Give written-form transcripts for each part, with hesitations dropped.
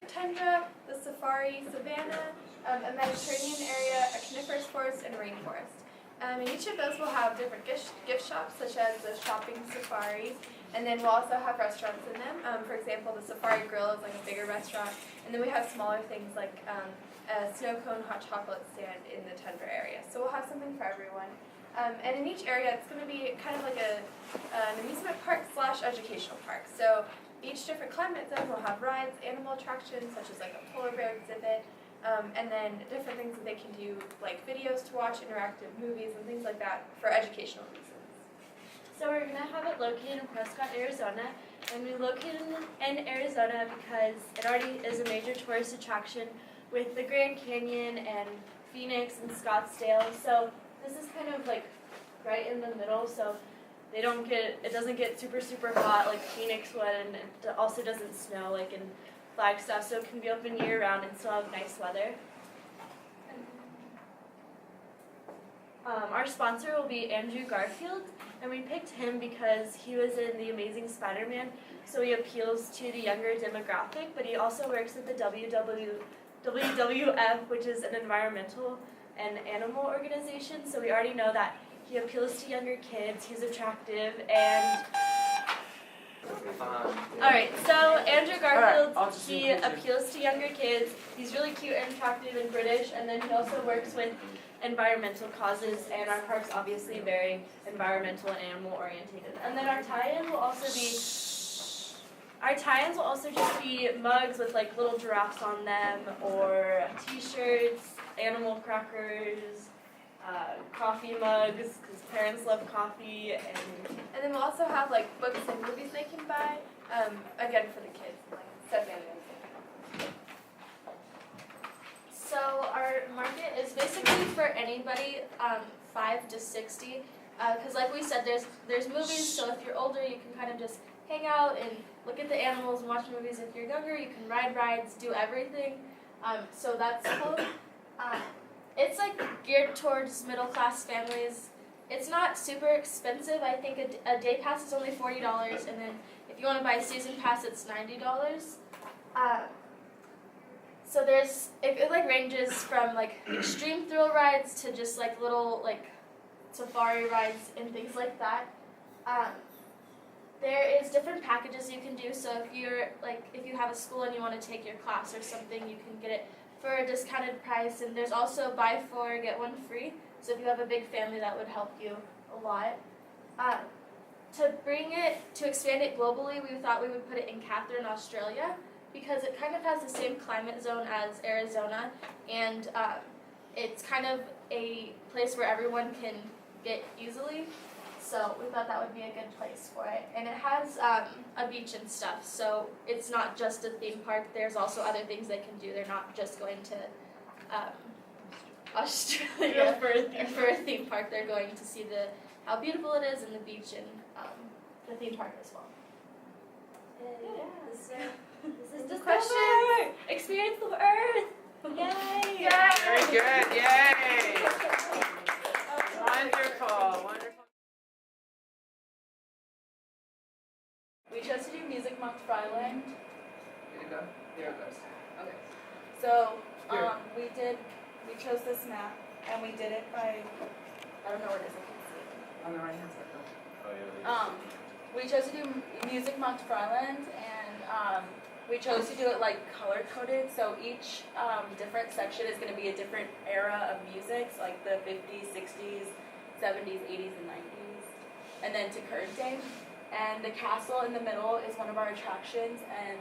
Tundra, the safari, savanna, a Mediterranean area, a coniferous forest, and a rainforest. And each of those will have different gift shops, such as the shopping safari, and then we'll also have restaurants in them. For example, the Safari Grill is like a bigger restaurant, and then we have smaller things like a snow cone hot chocolate stand in the tundra area. So we'll have something for everyone. And in each area, it's going to be kind of like an amusement park / educational park. So each different climate zone will have rides, animal attractions, such as like a polar bear exhibit, and then different things that they can do, like videos to watch, interactive movies, and things like that for educational reasons. So we're going to have it located in Prescott, Arizona, and we located in Arizona because it already is a major tourist attraction with the Grand Canyon and Phoenix and Scottsdale. So this is kind of like right in the middle, so it doesn't get super hot like Phoenix would, and it also doesn't snow like in Flagstaff, so it can be open year round and still have nice weather. Our sponsor will be Andrew Garfield, and we picked him because he was in The Amazing Spider-Man, so he appeals to the younger demographic, but he also works at the WWF, which is an environmental and animal organization, so we already know that he appeals to younger kids, he's attractive, and... Alright, so Andrew Garfield, he appeals to younger kids, he's really cute and attractive and British, and then he also works with environmental causes, and our park's obviously very environmental and animal oriented. And then our tie-ins will also just be mugs with like little giraffes on them, or t-shirts, animal crackers, coffee mugs, because parents love coffee, and then we'll also have like books and movies they can buy, again for the kids, like stuffed animals. So our market is basically for anybody 5 to 60, because like we said, there's movies, so if you're older you can kind of just hang out and look at the animals and watch movies. If you're younger, you can ride rides, do everything. So that's cool. It's like geared towards middle class families. It's not super expensive. I think a day pass is only $40, and then if you want to buy a season pass, it's $90. So it like ranges from like extreme thrill rides to just like little like safari rides and things like that. There is different packages you can do. So if you have a school and you want to take your class or something, you can get it for a discounted price. And there's also buy 4 get 1 free. So if you have a big family, that would help you a lot. To expand it globally, we thought we would put it in Catherine, Australia, because it kind of has the same climate zone as Arizona, and it's kind of a place where everyone can get easily. So we thought that would be a good place for it. And it has a beach and stuff, so it's not just a theme park. There's also other things they can do. They're not just going to Australia for a theme park. They're going to see how beautiful it is and the beach and the theme park as well. This is discussion. Experience the Earth. Yay! Yay! Very good. Yay! Wonderful. We chose to do Music Month Fryland. Here it goes. There it goes. Okay. So we chose this map, and we did it by, I don't know where it is, I can't see it. On the right hand side. Oh, yeah. We chose to do Music Month Fryland, and we chose to do it like color coded. So each different section is going to be a different era of music, so like the 50s, 60s, 70s, 80s, and 90s, and then to current day. And the castle in the middle is one of our attractions, and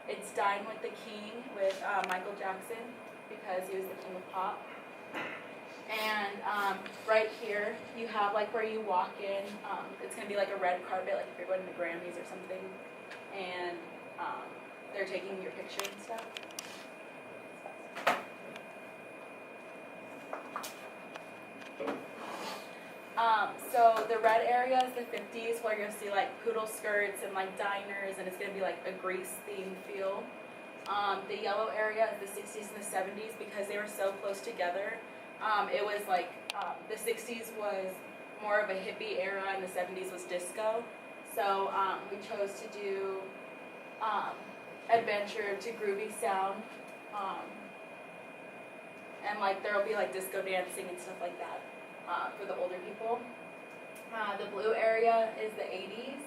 it's Dine with the King with Michael Jackson, because he was the king of pop. And right here, you have like where you walk in, it's going to be like a red carpet, like if you're going to the Grammys or something, and they're taking your picture and stuff. So the red area is the 50s, where you'll see like poodle skirts and like diners, and it's going to be like a Grease themed feel. The yellow area is the 60s and the 70s, because they were so close together. It was like the 60s was more of a hippie era, and the 70s was disco. So we chose to do adventure to groovy sound. And like there will be like disco dancing and stuff like that for the older people. The blue area is the 80s,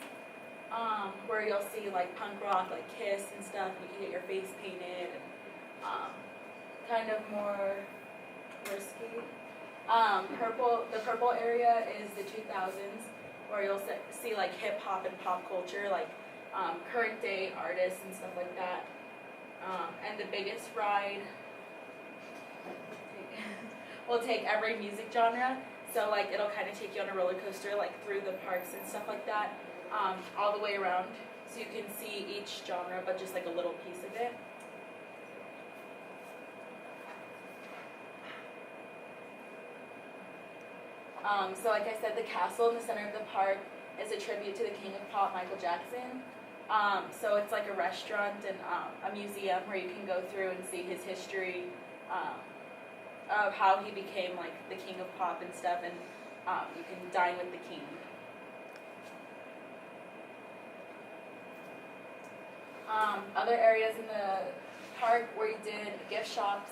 where you'll see like punk rock, like Kiss and stuff. You can get your face painted and kind of more risky. The purple area is the 2000s, where you'll see like hip hop and pop culture, like current day artists and stuff like that. And the biggest ride will take every music genre. So like it'll kind of take you on a roller coaster like through the parks and stuff like that, all the way around. So you can see each genre, but just like a little piece of it. So like I said, the castle in the center of the park is a tribute to the King of Pop, Michael Jackson. So it's like a restaurant and a museum where you can go through and see his history of how he became like the King of Pop and stuff, and you can dine with the king. Other areas in the park where you did gift shops.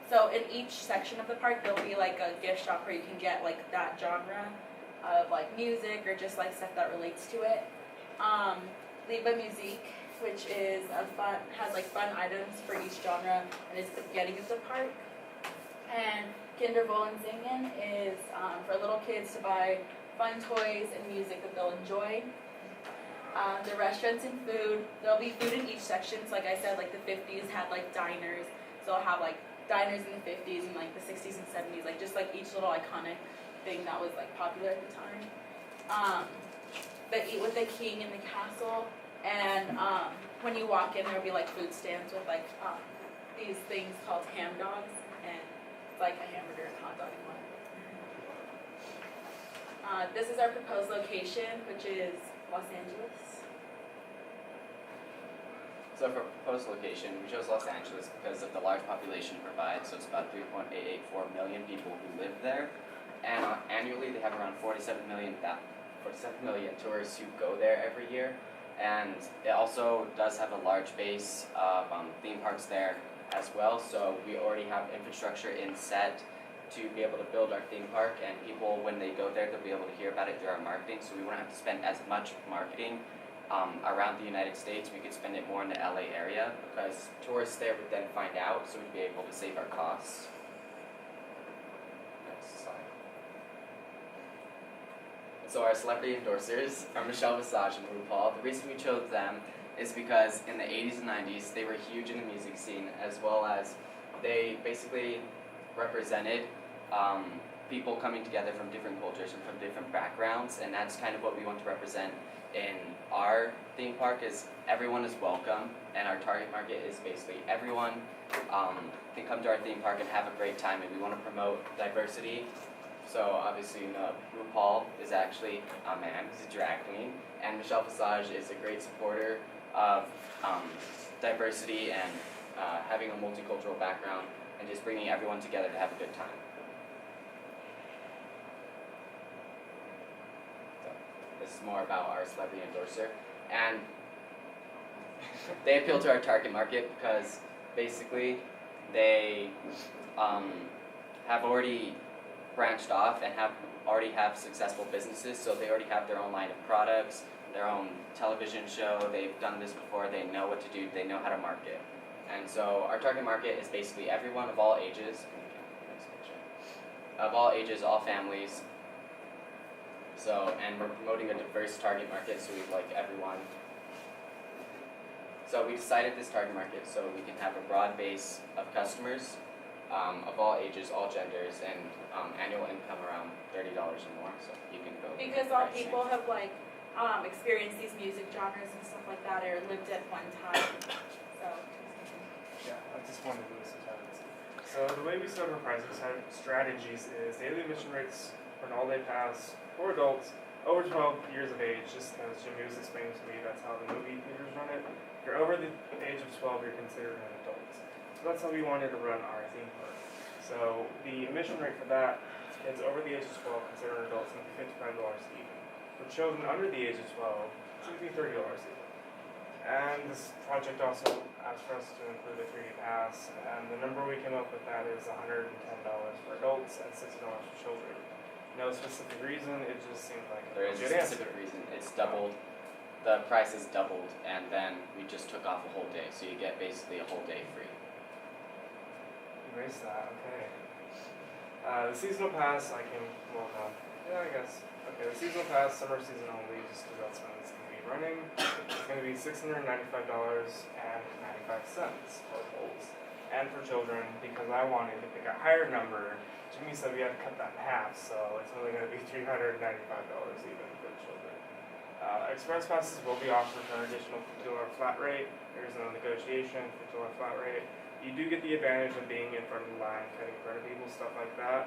So in each section of the park, there'll be like a gift shop where you can get like that genre of like music or just like stuff that relates to it. Liba Musique, which is has like fun items for each genre, and it's the beginning of the park. And Kinderwohl Singen is for little kids to buy fun toys and music that they'll enjoy. The restaurants and food, there'll be food in each section. So like I said, like the 50s had like diners, so they'll have like diners in the 50s and like the 60s and 70s, like just like each little iconic thing that was like popular at the time. The Eat with the King in the castle, and when you walk in, there'll be like food stands with like these things called ham dogs, and it's like a hamburger and hot dog in one. This is our proposed location, which is Los Angeles. So for proposed location, we chose Los Angeles because of the large population it provides. So it's about 3.884 million people who live there, and annually they have around 47 million tourists who go there every year. And it also does have a large base of theme parks there as well. So we already have infrastructure in set to be able to build our theme park, and people, when they go there, they'll be able to hear about it through our marketing. So we won't have to spend as much marketing around the United States. We could spend it more in the LA area because tourists there would then find out, so we'd be able to save our costs. Next slide. So our celebrity endorsers are Michelle Visage and RuPaul. The reason we chose them is because in the 80s and 90s, they were huge in the music scene, as well as they basically represented people coming together from different cultures and from different backgrounds, and that's kind of what we want to represent in our theme park. Is everyone is welcome, and our target market is basically everyone can come to our theme park and have a great time, and we want to promote diversity. So obviously, RuPaul is actually a man, he's a drag queen, and Michelle Visage is a great supporter of diversity and having a multicultural background and just bringing everyone together to have a good time. So this is more about our celebrity endorser, and they appeal to our target market because basically they have already branched off and already have successful businesses, so they already have their own line of products, their own television show, they've done this before, they know what to do, they know how to market. And so our target market is basically everyone of all ages, all families. So, and we're promoting a diverse target market, so we like everyone. So we decided this target market so we can have a broad base of customers of all ages, all genders, and annual income around $30 or more, so you can go. Because all people have like experienced these music genres and stuff like that, or lived at one time. So. Yeah, I just wanted to do this sometimes. So the way we set up our pricing strategies is daily admission rates for an all-day pass for adults over 12 years of age, just as Jimmy was explaining to me, that's how the movie theaters run it. If you're over the age of 12, you're considered an adult. So that's how we wanted to run our theme park. So the admission rate for that, kids over the age of 12 considered adults, is going to be $55 even. For children under the age of 12, it's going to be $30 even. And this project also asked for us to include a 3D pass, and the number we came up with that is $110 for adults and $60 for children. No specific reason, it just seemed like There is a good answer. specific reason. It's doubled. The price is doubled, and then we just took off a whole day, so you get basically a whole day free. Erase that, okay. The seasonal pass, I can, well, no, yeah, I guess. Okay, the seasonal pass, summer season only, just because that's when it's going to be running. It's going to be $695.95 for adults. And for children, because I wanted to pick a higher number, Jimmy said we had to cut that in half, so it's only going to be $395 even for the children. Express passes will be offered for an additional $50 flat rate. There is no negotiation, $50 flat rate. You do get the advantage of being in front of the line, cutting in front of people, stuff like that.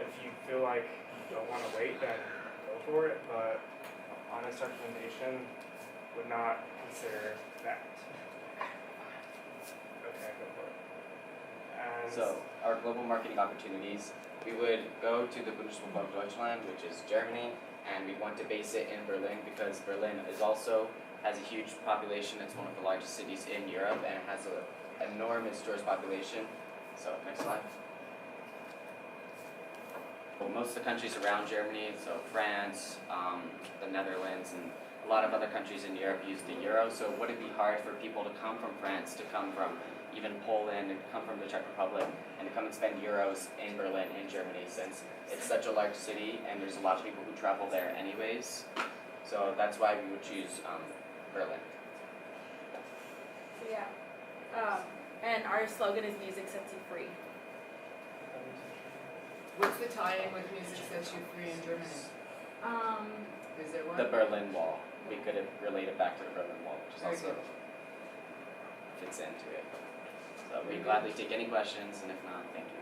If you feel like you don't want to wait, then go for it, but honest recommendation, would not consider that. Okay, go for it. And So, our global marketing opportunities, we would go to the Bundesrepublik Deutschland, which is Germany, and we want to base it in Berlin because Berlin is also has a huge population. It's one of the largest cities in Europe, and it has an enormous tourist population. So, next slide. Well, most of the countries around Germany, so France, the Netherlands, and a lot of other countries in Europe use the euro. So, would it be hard for people to come from France, to come from even Poland, and come from the Czech Republic, and to come and spend euros in Berlin, in Germany, since it's such a large city and there's a lot of people who travel there anyways. So that's why we would choose Berlin. So yeah. And our slogan is music sets you free. What's the tie-in with Music Sets You Free in Germany? Is there one? The Berlin Wall. We could have related back to the Berlin Wall, which is Very also good. fits into it. So we'd gladly take any questions, and if not, thank you.